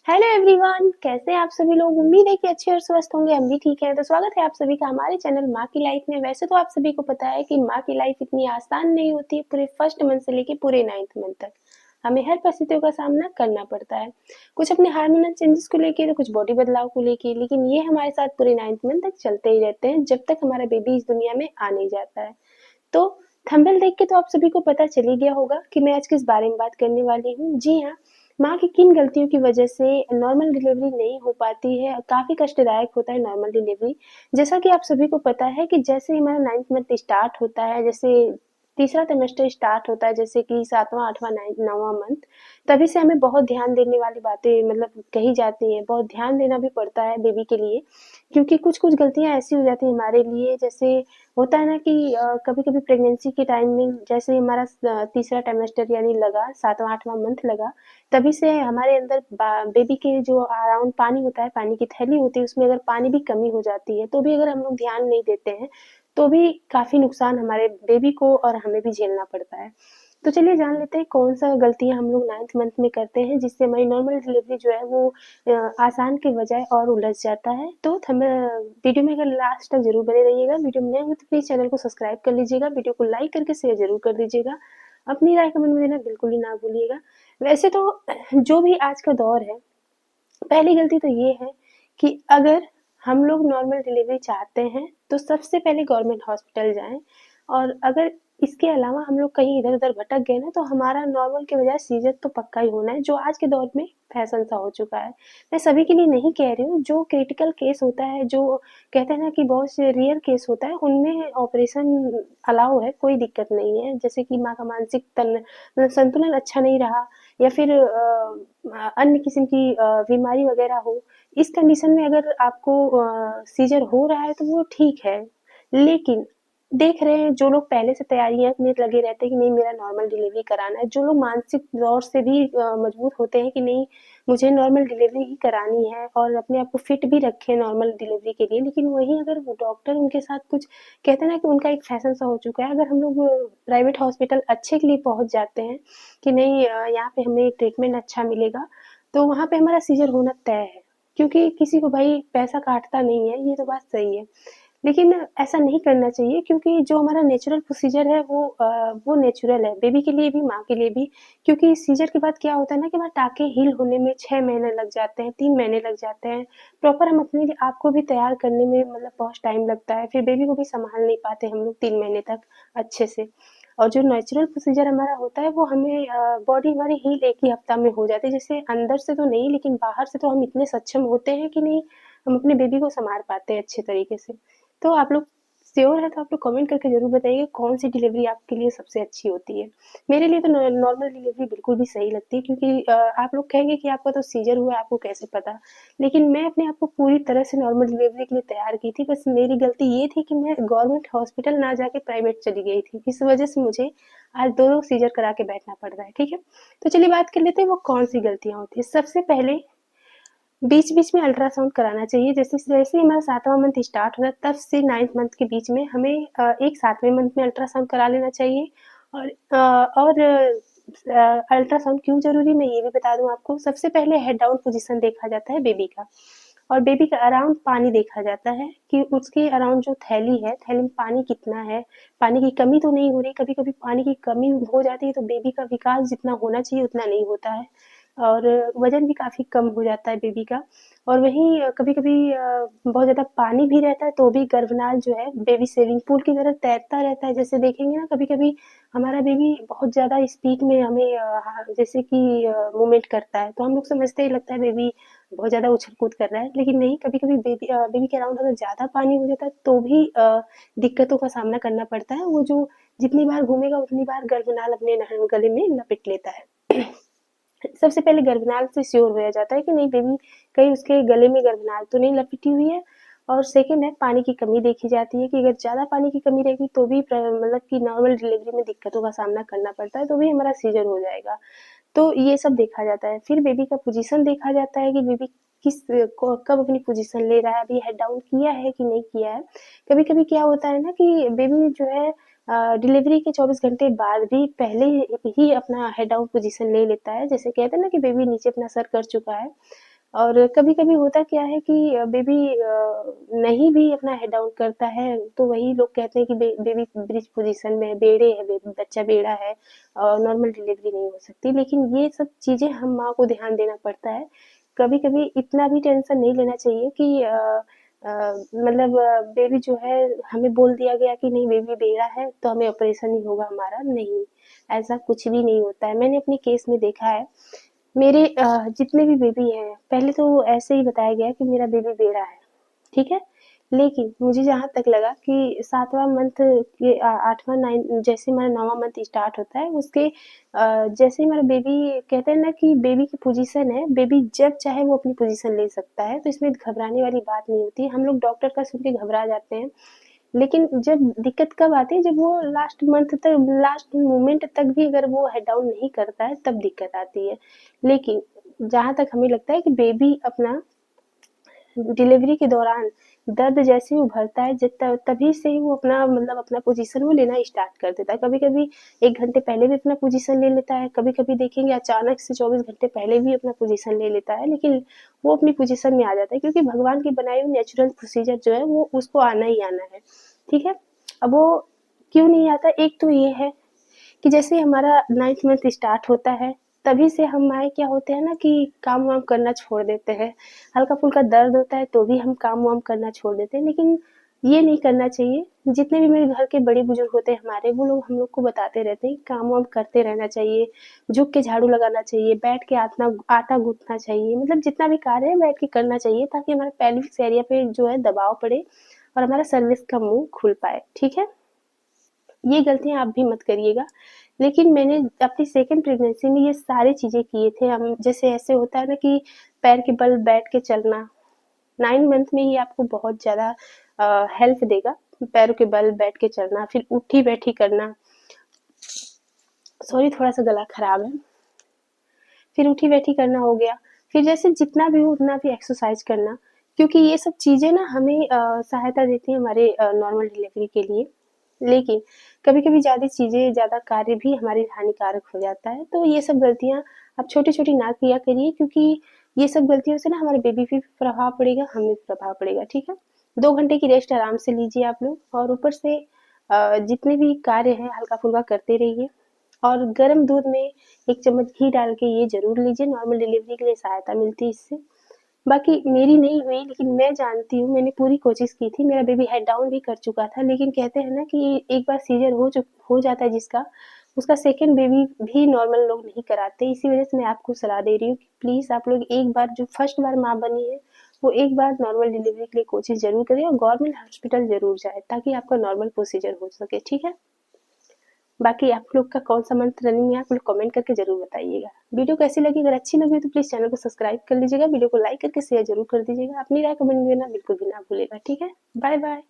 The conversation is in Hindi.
हेलो एवरीवन, कैसे हैं आप सभी लोग। उम्मीद है कि अच्छे और स्वस्थ होंगे। हम भी ठीक हैं। तो स्वागत है आप सभी का हमारे चैनल माँ की लाइफ में। वैसे तो आप सभी को पता है कि माँ की लाइफ इतनी आसान नहीं होती है। पूरे फर्स्ट मंथ से लेके पूरे 9th मंथ तक हमें हर परिस्थितियों का सामना करना पड़ता है। कुछ अपने हार्मोनल चेंजेस को लेके, तो कुछ बॉडी बदलाव को लेके, लेकिन ये हमारे साथ पूरे 9th मंथ तक चलते ही रहते हैं, जब तक हमारा बेबी इस दुनिया में आ नहीं जाता है। तो थंबनेल देख के तो आप सभी को पता चल ही गया होगा कि मैं आज किस बारे में बात करने वाली हूँ। जी हाँ, माँ की किन गलतियों की वजह से नॉर्मल डिलीवरी नहीं हो पाती है। काफ़ी कष्टदायक होता है नॉर्मल डिलीवरी। जैसा कि आप सभी को पता है कि जैसे ही हमारा 9th मंथ स्टार्ट होता है, जैसे तीसरा सेमेस्टर स्टार्ट होता है, जैसे कि 7वां 8वां 9वां मंथ, तभी से हमें बहुत ध्यान देने वाली बातें मतलब कही जाती हैं। बहुत ध्यान देना भी पड़ता है बेबी के लिए, क्योंकि कुछ-कुछ गलतियाँ ऐसी हो जाती हैं हमारे लिए। जैसे होता है ना कि कभी-कभी प्रेगनेंसी के टाइम में जैसे हमारा तीसरा ट्राइमेस्टर यानी लगा, 7वां 8वां मंथ लगा, तभी से हमारे अंदर बेबी के जो अराउंड पानी होता है, पानी की थैली होती है, उसमें अगर पानी भी कमी हो जाती है, तो भी अगर हम लोग ध्यान नहीं देते हैं, तो भी काफ़ी नुकसान हमारे बेबी को और हमें भी झेलना पड़ता है। तो चलिए जान लेते हैं कौन सा गलतियाँ हम लोग 9th मंथ में करते हैं, जिससे हमारी नॉर्मल डिलीवरी जो है वो आसान के बजाय और उलझ जाता है। तो वीडियो में अगर लास्ट तक जरूर बने रहिएगा। वीडियो में नए हो तो प्लीज चैनल को सब्सक्राइब कर लीजिएगा, वीडियो को लाइक करके शेयर जरूर कर दीजिएगा। अपनी राय कमेंट में देना बिल्कुल ही ना भूलिएगा। वैसे तो जो भी आज का दौर है, पहली गलती तो ये है कि अगर हम लोग नॉर्मल डिलीवरी चाहते हैं तो सबसे पहले गवर्नमेंट हॉस्पिटल जाएं। और अगर इसके अलावा हम लोग कहीं इधर उधर भटक गए ना, तो हमारा नॉर्मल के बजाय सीजर तो पक्का ही होना है, जो आज के दौर में फैशन सा हो चुका है। मैं सभी के लिए नहीं कह रही हूँ। जो क्रिटिकल केस होता है, जो कहते हैं ना कि बहुत से रेयर केस होता है, उनमें ऑपरेशन अलाउ है, कोई दिक्कत नहीं है। जैसे कि माँ का मानसिक तन मतलब संतुलन अच्छा नहीं रहा, या फिर अन्य किस्म की बीमारी वगैरह हो, इस कंडीशन में अगर आपको सीजर हो रहा है तो वो ठीक है। लेकिन देख रहे हैं जो लोग पहले से तैयारियां में लगे रहते हैं कि नहीं मेरा नॉर्मल डिलीवरी कराना है, जो लोग मानसिक तौर से भी मजबूत होते हैं कि नहीं मुझे नॉर्मल डिलीवरी ही करानी है, और अपने आप को फिट भी रखे नॉर्मल डिलीवरी के लिए, लेकिन वहीं अगर वो डॉक्टर उनके साथ कुछ कहते हैं ना कि उनका एक फैशन सा हो चुका है। अगर हम लोग प्राइवेट हॉस्पिटल अच्छे के लिए पहुंच जाते हैं कि नहीं यहाँ पे हमें ट्रीटमेंट अच्छा मिलेगा, तो वहाँ पे हमारा सीजर होना तय है। क्योंकि किसी को भाई पैसा काटता नहीं है, ये तो बात सही है। लेकिन ऐसा नहीं करना चाहिए, क्योंकि जो हमारा नेचुरल प्रोसीजर है वो नेचुरल है, बेबी के लिए भी माँ के लिए भी। क्योंकि सीजर के बाद क्या होता है ना कि हमारे टाँके हील होने में 6 महीने लग जाते हैं, 3 महीने लग जाते हैं। प्रॉपर हम अपने लिए आप को भी तैयार करने में मतलब बहुत टाइम लगता है। फिर बेबी को भी सँभाल नहीं पाते हम लोग 3 महीने तक अच्छे से। और जो नेचुरल प्रोसीजर हमारा होता है वो हमें बॉडी हमारी हील 1 ही हफ्ता में हो जाती है। जैसे अंदर से तो नहीं, लेकिन बाहर से तो हम इतने सक्षम होते हैं कि नहीं हम अपने बेबी को सँभाल पाते हैं अच्छे तरीके से। तो आप लोग श्योर है तो आप लोग कमेंट करके ज़रूर बताइए कौन सी डिलीवरी आपके लिए सबसे अच्छी होती है। मेरे लिए तो नॉर्मल डिलीवरी बिल्कुल भी सही लगती है, क्योंकि आप लोग कहेंगे कि आपका तो सीजर हुआ है, आपको कैसे पता। लेकिन मैं अपने आप को पूरी तरह से नॉर्मल डिलीवरी के लिए तैयार की थी। बस मेरी गलती ये थी कि मैं गवर्नमेंट हॉस्पिटल ना जाके प्राइवेट चली गई थी। इस वजह से मुझे आज दो दो सीजर करा के बैठना पड़ रहा है। ठीक है, तो चलिए बात कर लेते हैं वो कौन सी गलतियाँ होती है। सबसे पहले बीच-बीच में अल्ट्रासाउंड कराना चाहिए। जैसे जैसे ही हमारा 7वां मंथ स्टार्ट होता है, तब से 9th मंथ के बीच में हमें एक 7वें मंथ में अल्ट्रासाउंड करा लेना चाहिए। और अल्ट्रासाउंड क्यों ज़रूरी, मैं ये भी बता दूँ आपको। सबसे पहले हेड डाउन पोज़ीशन देखा जाता है बेबी का, और बेबी का अराउंड पानी देखा जाता है कि उसके अराउंड जो थैली है, थैली में पानी कितना है, पानी की कमी तो नहीं हो रही। कभी-कभी पानी की कमी हो जाती है तो बेबी का विकास जितना होना चाहिए उतना नहीं होता है, और वज़न भी काफ़ी कम हो जाता है बेबी का। और वहीं कभी-कभी बहुत ज़्यादा पानी भी रहता है तो भी गर्भनाल जो है बेबी स्विमिंग पूल की तरह तैरता रहता है। जैसे देखेंगे ना, कभी-कभी हमारा बेबी बहुत ज़्यादा स्पीड में हमें जैसे कि मूवमेंट करता है, तो हम लोग समझते ही लगता है बेबी बहुत ज़्यादा उछल-कूद कर रहा है। लेकिन नहीं, कभी-कभी बेबी के अराउंड अगर ज़्यादा पानी हो जाता है तो भी दिक्कतों का सामना करना पड़ता है। वो जो जितनी बार घूमेगा उतनी बार गर्भनाल अपने गले में लपेट लेता है। सबसे पहले गर्भनाल से श्योर होया जाता है कि नहीं बेबी कहीं उसके गले में गर्भनाल तो नहीं लपेटी हुई है। और सेकंड है पानी की कमी देखी जाती है कि अगर ज़्यादा पानी की कमी रहेगी तो भी मतलब कि नॉर्मल डिलीवरी में दिक्कतों का सामना करना पड़ता है, तो भी हमारा सीजर हो जाएगा। तो ये सब देखा जाता है। फिर बेबी का पोजीशन देखा जाता है कि बेबी कब अपनी पोजीशन ले रहा है, अभी हेड डाउन किया है कि नहीं किया है। कभी-कभी क्या होता है ना कि बेबी जो है डिलीवरी के 24 घंटे बाद भी पहले ही अपना हेड डाउन पोजीशन ले लेता है। जैसे कहते हैं ना कि बेबी नीचे अपना सर कर चुका है, और कभी-कभी होता क्या है कि बेबी नहीं भी अपना हेड डाउन करता है, तो वही लोग कहते हैं कि बेबी ब्रीच पोजीशन में है, बेड़े है, बच्चा बेड़ा है और नॉर्मल डिलीवरी नहीं हो सकती। लेकिन ये सब चीज़ें हम माँ को ध्यान देना पड़ता है। कभी-कभी इतना भी टेंशन नहीं लेना चाहिए कि मतलब बेबी जो है, हमें बोल दिया गया कि नहीं बेबी बेड़ा है तो हमें ऑपरेशन ही होगा हमारा, नहीं, ऐसा कुछ भी नहीं होता है। मैंने अपने केस में देखा है, मेरे जितने भी बेबी हैं, पहले तो ऐसे ही बताया गया कि मेरा बेबी बेड़ा है, ठीक है? लेकिन मुझे जहाँ तक लगा कि 7वाँ मंथ के 8वाँ 9 जैसे हमारा 9वां मंथ स्टार्ट होता है, उसके जैसे ही हमारा बेबी, कहते हैं ना कि बेबी की पोजीशन है, बेबी जब चाहे वो अपनी पोजीशन ले सकता है, तो इसमें घबराने वाली बात नहीं होती है। हम लोग डॉक्टर का सुन के घबरा जाते हैं, लेकिन जब दिक्कत कब आती है, जब वो लास्ट मंथ तक, लास्ट मोमेंट तक भी अगर वो हेड डाउन नहीं करता है, तब दिक्कत आती है। लेकिन जहाँ तक हमें लगता है कि बेबी अपना डिलीवरी के दौरान दर्द जैसे ही उभरता है, तभी से ही वो अपना मतलब अपना पोजीशन वो लेना स्टार्ट कर देता है। कभी-कभी 1 घंटे पहले भी अपना पोजीशन ले लेता है, कभी-कभी देखेंगे अचानक से 24 घंटे पहले भी अपना पोजीशन ले लेता है, लेकिन वो अपनी पोजीशन में आ जाता है, क्योंकि भगवान की बनाई हुई नेचुरल प्रोसीजर जो है वो उसको आना ही आना है, ठीक है? अब वो क्यों नहीं आता, एक तो ये है कि जैसे हमारा 9th मंथ स्टार्ट होता है, तभी से हमारे क्या होते हैं ना कि काम वाम करना छोड़ देते हैं। हल्का फुल्का दर्द होता है तो भी हम काम वाम करना छोड़ देते हैं, लेकिन ये नहीं करना चाहिए। जितने भी मेरे घर के बड़े बुजुर्ग होते हैं हमारे, वो लोग हम लोग को बताते रहते हैं कि काम वाम करते रहना चाहिए, झुक के झाड़ू लगाना चाहिए, बैठ के आतना आटा गूंथना चाहिए, मतलब जितना भी कार्य है बैठ के करना चाहिए, ताकि हमारे पेल्विक एरिया पे जो है दबाव पड़े और हमारा सर्विक्स का मुंह खुल पाए, ठीक है? ये गलतियाँ आप भी मत करिएगा। लेकिन मैंने अपनी सेकंड प्रेगनेंसी में ये सारी चीज़ें किए थे। हम जैसे ऐसे होता है ना कि पैर के बल बैठ के चलना, 9 मंथ में ये आपको बहुत ज़्यादा हेल्प देगा। पैरों के बल बैठ के चलना, फिर उठी-बैठी करना। सॉरी, थोड़ा-सा गला खराब है। फिर उठी-बैठी करना हो गया। फिर जैसे जितना भी हो उतना भी एक्सरसाइज़ करना, क्योंकि ये सब चीज़ें ना हमें सहायता देती हैं हमारे नॉर्मल डिलीवरी के लिए। लेकिन कभी-कभी ज़्यादा चीज़ें, ज़्यादा कार्य भी हमारे हानिकारक हो जाता है। तो ये सब गलतियाँ आप छोटी-छोटी ना किया करिए, क्योंकि ये सब गलतियों से ना हमारे बेबी पे भी प्रभाव पड़ेगा, हमें भी प्रभाव पड़ेगा, ठीक है? 2 घंटे की रेस्ट आराम से लीजिए आप लोग, और ऊपर से जितने भी कार्य हैं हल्का-फुल्का करते रहिए, और गर्म दूध में 1 चम्मच घी डाल के ये ज़रूर लीजिए, नॉर्मल डिलीवरी के लिए सहायता मिलती है इससे। बाकी मेरी नहीं हुई, लेकिन मैं जानती हूँ, मैंने पूरी कोशिश की थी, मेरा बेबी हेड डाउन भी कर चुका था, लेकिन कहते हैं ना कि एक बार सीज़र हो जाता है जिसका, उसका सेकंड बेबी भी नॉर्मल लोग नहीं कराते। इसी वजह से मैं आपको सलाह दे रही हूँ कि प्लीज़ आप लोग एक बार, जो फर्स्ट बार माँ बनी है, वो एक बार नॉर्मल डिलीवरी के लिए कोशिश ज़रूर करें और गवर्नमेंट हॉस्पिटल ज़रूर जाएँ, ताकि आपका नॉर्मल प्रोसीजर हो सके, ठीक है? बाकी आप लोग का कौन-सा मंथ रनिंग है, आप लोग कमेंट करके ज़रूर बताइएगा। वीडियो कैसी लगी? अगर अच्छी लगी हो तो प्लीज़ चैनल को सब्सक्राइब कर लीजिएगा, वीडियो को लाइक करके शेयर ज़रूर कर दीजिएगा। अपनी राय कमेंट में देना बिल्कुल भी ना भूलिएगा, ठीक है? Bye bye.